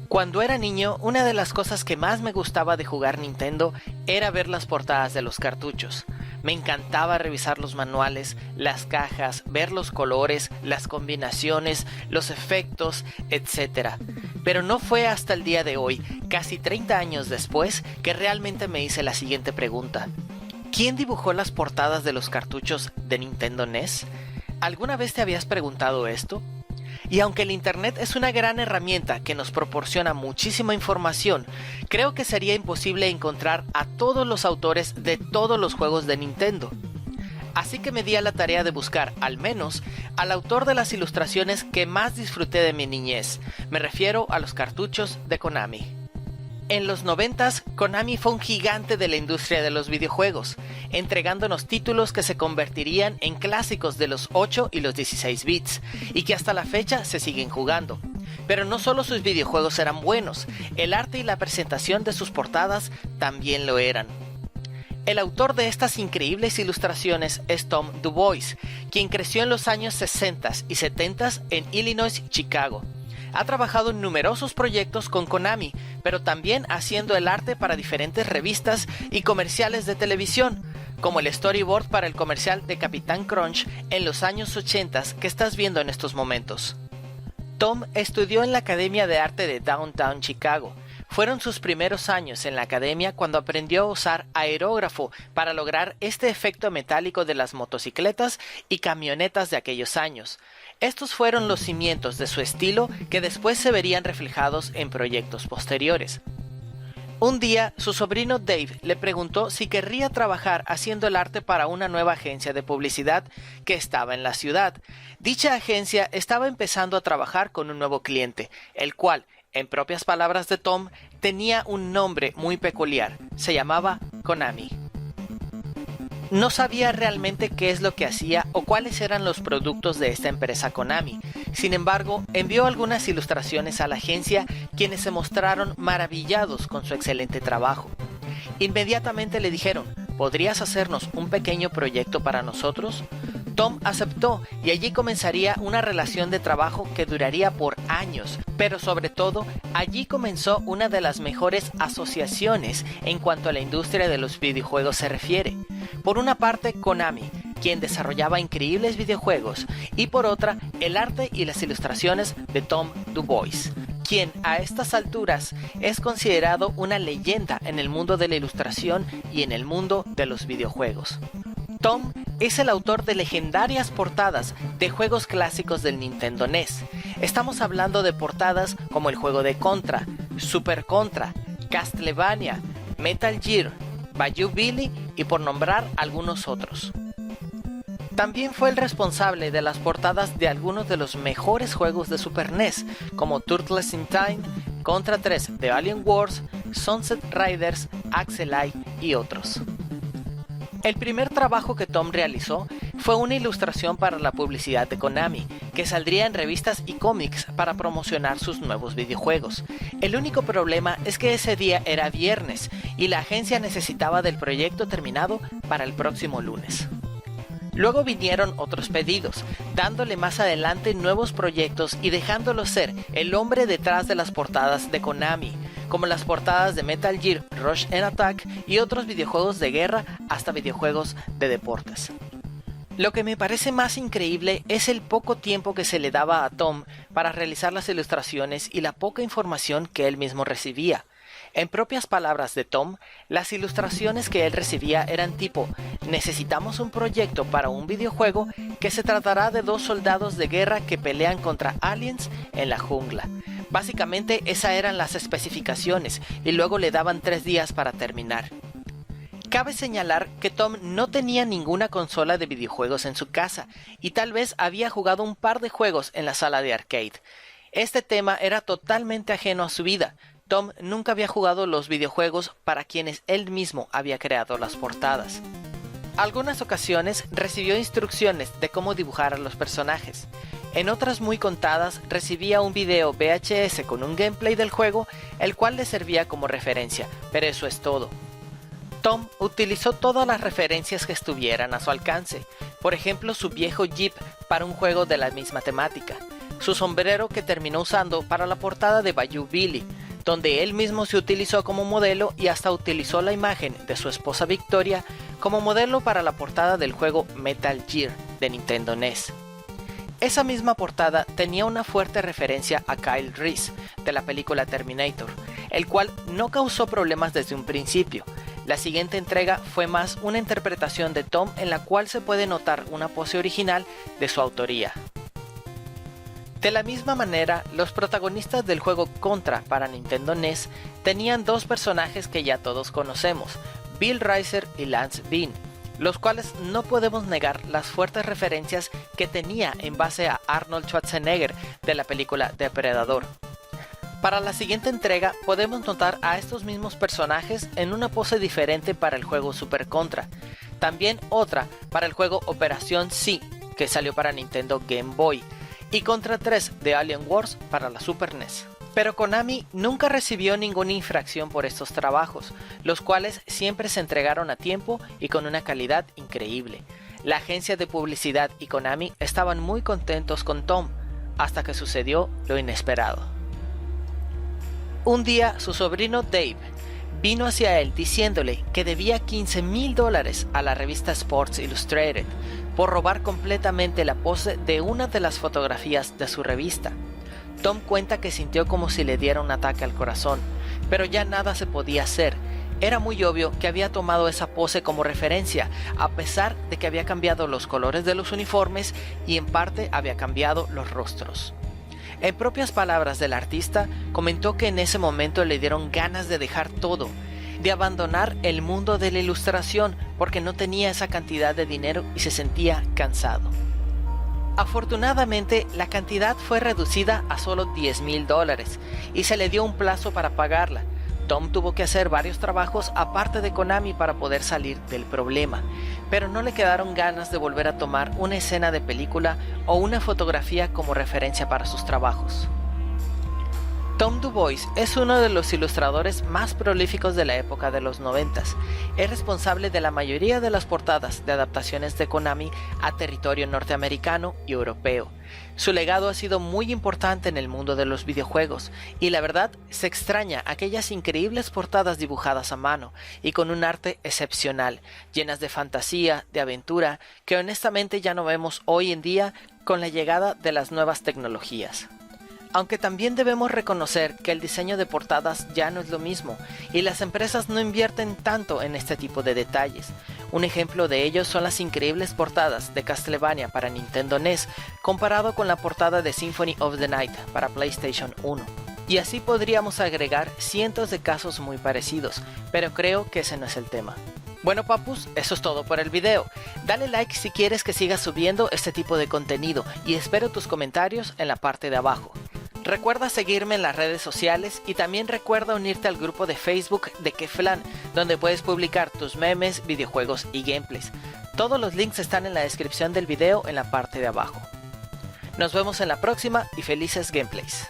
Cuando era niño, una de las cosas que más me gustaba de jugar Nintendo era ver las portadas de los cartuchos. Me encantaba revisar los manuales, las cajas, ver los colores, las combinaciones, los efectos, etc. Pero no fue hasta el día de hoy, casi 30 años después, que realmente me hice la siguiente pregunta. ¿Quién dibujó las portadas de los cartuchos de Nintendo NES? ¿Alguna vez te habías preguntado esto? Y aunque el Internet es una gran herramienta que nos proporciona muchísima información, creo que sería imposible encontrar a todos los autores de todos los juegos de Nintendo. Así que me di a la tarea de buscar, al menos, al autor de las ilustraciones que más disfruté de mi niñez. Me refiero a los cartuchos de Konami. En los 90s, Konami fue un gigante de la industria de los videojuegos, entregándonos títulos que se convertirían en clásicos de los 8 y los 16 bits, y que hasta la fecha se siguen jugando. Pero no solo sus videojuegos eran buenos, el arte y la presentación de sus portadas también lo eran. El autor de estas increíbles ilustraciones es Tom DuBois, quien creció en los años 60 y 70 en Illinois, Chicago. Ha trabajado en numerosos proyectos con Konami, pero también haciendo el arte para diferentes revistas y comerciales de televisión, como el storyboard para el comercial de Capitán Crunch en los años 80 que estás viendo en estos momentos. Tom estudió en la Academia de Arte de Downtown Chicago. Fueron sus primeros años en la academia cuando aprendió a usar aerógrafo para lograr este efecto metálico de las motocicletas y camionetas de aquellos años. Estos fueron los cimientos de su estilo que después se verían reflejados en proyectos posteriores. Un día, su sobrino Dave le preguntó si querría trabajar haciendo el arte para una nueva agencia de publicidad que estaba en la ciudad. Dicha agencia estaba empezando a trabajar con un nuevo cliente, el cual, en propias palabras de Tom, tenía un nombre muy peculiar. Se llamaba Konami. No sabía realmente qué es lo que hacía o cuáles eran los productos de esta empresa Konami. Sin embargo, envió algunas ilustraciones a la agencia, quienes se mostraron maravillados con su excelente trabajo. Inmediatamente le dijeron, ¿podrías hacernos un pequeño proyecto para nosotros? Tom aceptó y allí comenzaría una relación de trabajo que duraría por años, pero sobre todo, allí comenzó una de las mejores asociaciones en cuanto a la industria de los videojuegos se refiere. Por una parte, Konami, quien desarrollaba increíbles videojuegos, y por otra, el arte y las ilustraciones de Tom DuBois, quien a estas alturas es considerado una leyenda en el mundo de la ilustración y en el mundo de los videojuegos. Tom es el autor de legendarias portadas de juegos clásicos del Nintendo NES. Estamos hablando de portadas como el juego de Contra, Super Contra, Castlevania, Metal Gear, Bayou Billy y por nombrar algunos otros. También fue el responsable de las portadas de algunos de los mejores juegos de Super NES, como Turtles in Time, Contra 3 de Alien Wars, Sunset Riders, Axelay y otros. El primer trabajo que Tom realizó fue una ilustración para la publicidad de Konami, que saldría en revistas y cómics para promocionar sus nuevos videojuegos. El único problema es que ese día era viernes y la agencia necesitaba del proyecto terminado para el próximo lunes. Luego vinieron otros pedidos, dándole más adelante nuevos proyectos y dejándolo ser el hombre detrás de las portadas de Konami, como las portadas de Metal Gear Rush and Attack y otros videojuegos de guerra hasta videojuegos de deportes. Lo que me parece más increíble es el poco tiempo que se le daba a Tom para realizar las ilustraciones y la poca información que él mismo recibía. En propias palabras de Tom, las ilustraciones que él recibía eran tipo: necesitamos un proyecto para un videojuego que se tratará de dos soldados de guerra que pelean contra aliens en la jungla. Básicamente esas eran las especificaciones y luego le daban 3 días para terminar. Cabe señalar que Tom no tenía ninguna consola de videojuegos en su casa y tal vez había jugado un par de juegos en la sala de arcade. Este tema era totalmente ajeno a su vida. Tom nunca había jugado los videojuegos para quienes él mismo había creado las portadas. Algunas ocasiones recibió instrucciones de cómo dibujar a los personajes. En otras muy contadas recibía un video VHS con un gameplay del juego, el cual le servía como referencia, pero eso es todo. Tom utilizó todas las referencias que estuvieran a su alcance, por ejemplo su viejo Jeep para un juego de la misma temática. su sombrero que terminó usando para la portada de Bayou Billy, donde él mismo se utilizó como modelo y hasta utilizó la imagen de su esposa Victoria como modelo para la portada del juego Metal Gear de Nintendo NES. Esa misma portada tenía una fuerte referencia a Kyle Reese de la película Terminator, el cual no causó problemas desde un principio. La siguiente entrega fue más una interpretación de Tom en la cual se puede notar una pose original de su autoría. De la misma manera, los protagonistas del juego Contra para Nintendo NES tenían dos personajes que ya todos conocemos, Bill Rizer y Lance Bean, los cuales no podemos negar las fuertes referencias que tenía en base a Arnold Schwarzenegger de la película Depredador. Para la siguiente entrega podemos notar a estos mismos personajes en una pose diferente para el juego Super Contra, también otra para el juego Operación C, que salió para Nintendo Game Boy, y Contra 3 de Alien Wars para la Super NES. Pero Konami nunca recibió ninguna infracción por estos trabajos, los cuales siempre se entregaron a tiempo y con una calidad increíble. La agencia de publicidad y Konami estaban muy contentos con Tom, hasta que sucedió lo inesperado. Un día su sobrino Dave vino hacia él diciéndole que debía $15,000 a la revista Sports Illustrated por robar completamente la pose de una de las fotografías de su revista. Tom cuenta que sintió como si le diera un ataque al corazón, pero ya nada se podía hacer. Era muy obvio que había tomado esa pose como referencia, a pesar de que había cambiado los colores de los uniformes y en parte había cambiado los rostros. En propias palabras del artista, comentó que en ese momento le dieron ganas de dejar todo, de abandonar el mundo de la ilustración porque no tenía esa cantidad de dinero y se sentía cansado. Afortunadamente, la cantidad fue reducida a solo $10,000 y se le dio un plazo para pagarla. Tom tuvo que hacer varios trabajos aparte de Konami para poder salir del problema, pero no le quedaron ganas de volver a tomar una escena de película o una fotografía como referencia para sus trabajos. Tom DuBois es uno de los ilustradores más prolíficos de la época de los 90s. Es responsable de la mayoría de las portadas de adaptaciones de Konami a territorio norteamericano y europeo. Su legado ha sido muy importante en el mundo de los videojuegos, y la verdad se extraña aquellas increíbles portadas dibujadas a mano y con un arte excepcional, llenas de fantasía, de aventura, que honestamente ya no vemos hoy en día con la llegada de las nuevas tecnologías. Aunque también debemos reconocer que el diseño de portadas ya no es lo mismo y las empresas no invierten tanto en este tipo de detalles. Un ejemplo de ello son las increíbles portadas de Castlevania para Nintendo NES comparado con la portada de Symphony of the Night para PlayStation 1. Y así podríamos agregar cientos de casos muy parecidos, pero creo que ese no es el tema. Bueno papus, eso es todo por el video. Dale like si quieres que siga subiendo este tipo de contenido y espero tus comentarios en la parte de abajo. Recuerda seguirme en las redes sociales y también recuerda unirte al grupo de Facebook de Keflan, donde puedes publicar tus memes, videojuegos y gameplays. Todos los links están en la descripción del video en la parte de abajo. Nos vemos en la próxima y felices gameplays.